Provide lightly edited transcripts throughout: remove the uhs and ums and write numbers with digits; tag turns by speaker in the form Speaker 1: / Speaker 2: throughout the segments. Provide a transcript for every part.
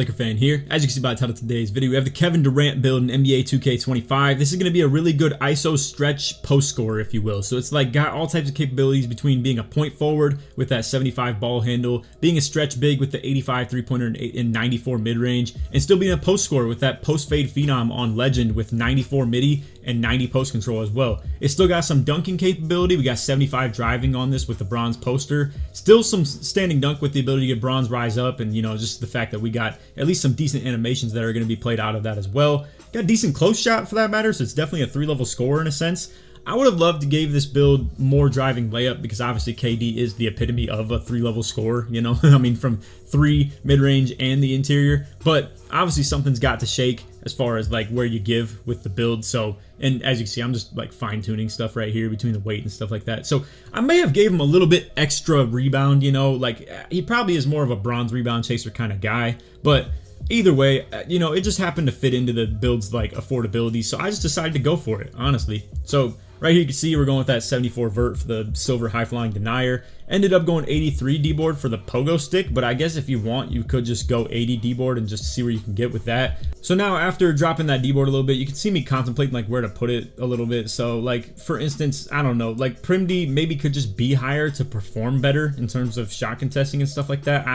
Speaker 1: Laker fan here. As you can see by the title of today's video, we have the Kevin Durant build in NBA 2K25. This is going to be a really good ISO stretch post scorer, if you will. So it's like got all types of capabilities between being a point forward with that 75 ball handle, being a stretch big with the 85 3-pointer and 94 mid-range, and still being a post scorer with that post fade phenom on Legend with 94 midi and 90 post control as well. It's still got some dunking capability. We got 75 driving on this with the bronze poster. Still some standing dunk with the ability to get bronze rise up, and just the fact that we got at least some decent animations that are going to be played out of that as well. Got a decent close shot for that matter, so it's definitely a 3-level scorer in a sense. I would have loved to give this build more driving layup because obviously KD is the epitome of a 3-level scorer, I mean, from 3, mid-range, and the interior. But obviously something's got to shake as far as like where you give with the build. So, and as you can see, I'm just like fine-tuning stuff right here between the weight and stuff like that. So I may have gave him a little bit extra rebound, like he probably is more of a bronze rebound chaser kind of guy. But either way, it just happened to fit into the build's like affordability. So I just decided to go for it, honestly. So right here you can see we're going with that 74 vert for the silver high-flying denier. Ended up going 83 D-board for the pogo stick, but I guess if you want, you could just go 80 D-board and just see where you can get with that. So now after dropping that D-board a little bit, you can see me contemplating like where to put it a little bit. So like for instance, I don't know, like Prim D maybe could just be higher to perform better in terms of shot contesting and stuff like that.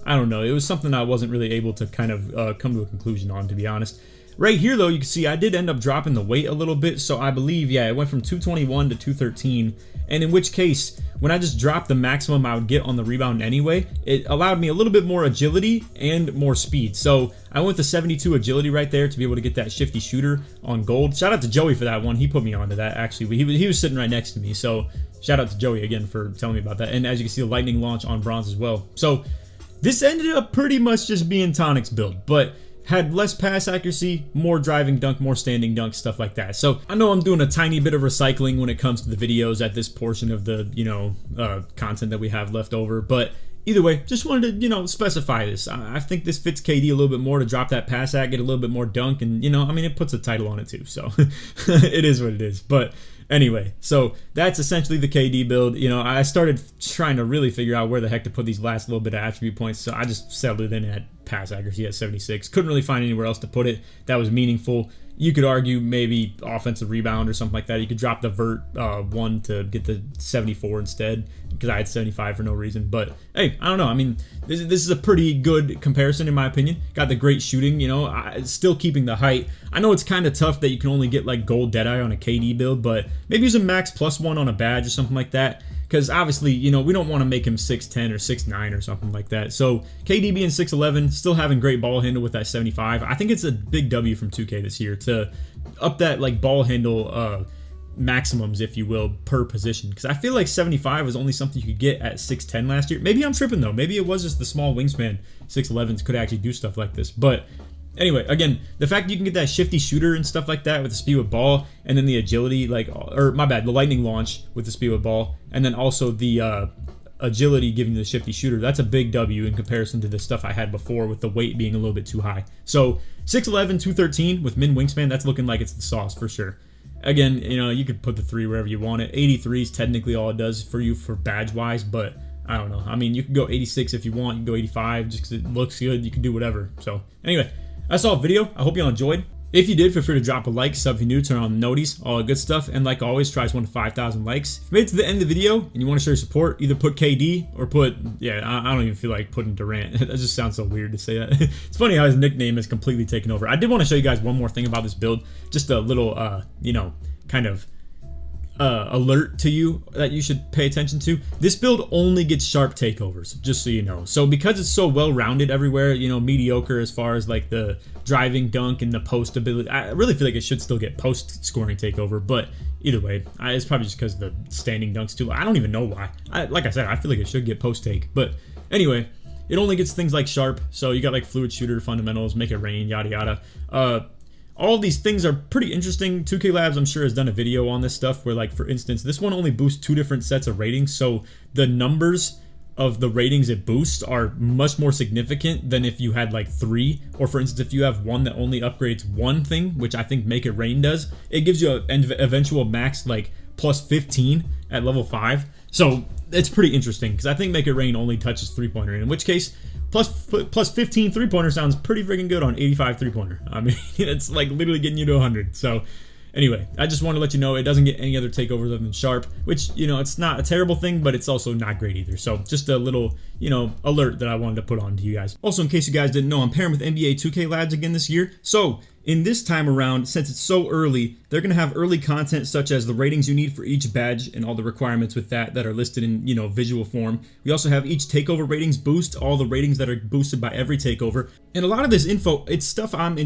Speaker 1: I don't know. It was something I wasn't really able to kind of come to a conclusion on, to be honest. Right here, though, you can see I did end up dropping the weight a little bit, so I believe, yeah, it went from 221 to 213, and in which case, when I just dropped the maximum I would get on the rebound anyway, it allowed me a little bit more agility and more speed. So I went to 72 agility right there to be able to get that shifty shooter on gold. Shout out to Joey for that one. He put me onto that, actually. He was sitting right next to me, so shout out to Joey again for telling me about that. And as you can see, the lightning launch on bronze as well. So this ended up pretty much just being Tonic's build, but had less pass accuracy, more driving dunk, more standing dunk, stuff like that. So I know I'm doing a tiny bit of recycling when it comes to the videos at this portion of the, content that we have left over. But either way, just wanted to, specify this. I think this fits KD a little bit more to drop that pass at, get a little bit more dunk, and, I mean, it puts a title on it too. So it is what it is. But anyway, so that's essentially the KD build. I started trying to really figure out where the heck to put these last little bit of attribute points, so I just settled in at pass accuracy at 76. Couldn't really find anywhere else to put it that was meaningful. You could argue maybe offensive rebound or something like that. You could drop the vert 1 to get the 74 instead, because I had 75 for no reason. But hey, I don't know. I mean, this is a pretty good comparison in my opinion. Got the great shooting, still keeping the height. I know it's kind of tough that you can only get like gold Deadeye on a KD build, but maybe use a max +1 on a badge or something like that. Because obviously, we don't want to make him 6'10 or 6'9 or something like that. So KD being 6'11, still having great ball handle with that 75. I think it's a big W from 2K this year to up that like ball handle maximums, if you will, per position. Because I feel like 75 was only something you could get at 6'10 last year. Maybe I'm tripping though. Maybe it was just the small wingspan 6'11s could actually do stuff like this. But anyway, again, the fact you can get that shifty shooter and stuff like that with the speed with ball, and then the agility, the lightning launch with the speed with ball, and then also the agility giving you the shifty shooter, that's a big W in comparison to the stuff I had before with the weight being a little bit too high. So 6'11", 213 with min wingspan, that's looking like it's the sauce for sure. Again, you could put the 3 wherever you want it. 83 is technically all it does for you for badge-wise, but I don't know. I mean, you can go 86 if you want. You can go 85 just because it looks good. You can do whatever. So anyway, that's all video. I hope you all enjoyed. If you did, feel free to drop a like, sub if you're new, turn on the noties, all that good stuff. And like always, try to 1 to 5,000 likes. If you made it to the end of the video and you want to show your support, either put KD or put, I don't even feel like putting Durant. That just sounds so weird to say that. It's funny how his nickname is completely taken over. I did want to show you guys one more thing about this build. Just a little, kind of alert to you that you should pay attention to. This build only gets sharp takeovers, just so you know. So because it's so well-rounded everywhere, mediocre as far as like the driving dunk and the post ability, I really feel like it should still get post scoring takeover, but either way, it's probably just because the standing dunks too. I don't even know why. Like I said, I feel like it should get post take, but anyway, it only gets things like sharp. So you got like fluid shooter fundamentals, make it rain, yada yada. All these things are pretty interesting. 2K Labs, I'm sure, has done a video on this stuff where, like, for instance, this one only boosts 2 different sets of ratings. So the numbers of the ratings it boosts are much more significant than if you had, like, 3. Or, for instance, if you have one that only upgrades 1 thing, which I think Make It Rain does, it gives you an eventual max, like, plus 15 at level 5. So it's pretty interesting because I think Make It Rain only touches 3-pointer, in which case plus 15 3-pointer sounds pretty freaking good on 85 3-pointer. I mean, it's like literally getting you to 100. So anyway, I just want to let you know it doesn't get any other takeovers other than sharp, which, you know, it's not a terrible thing, but it's also not great either. So just a little, you know, alert that I wanted to put on to you guys. Also, in case you guys didn't know, I'm pairing with NBA 2K lads again this year. So in this time around, since it's so early, they're going to have early content such as the ratings you need for each badge and all the requirements with that are listed in, you know, visual form. We also have each takeover ratings boost, all the ratings that are boosted by every takeover. And a lot of this info, it's stuff I'm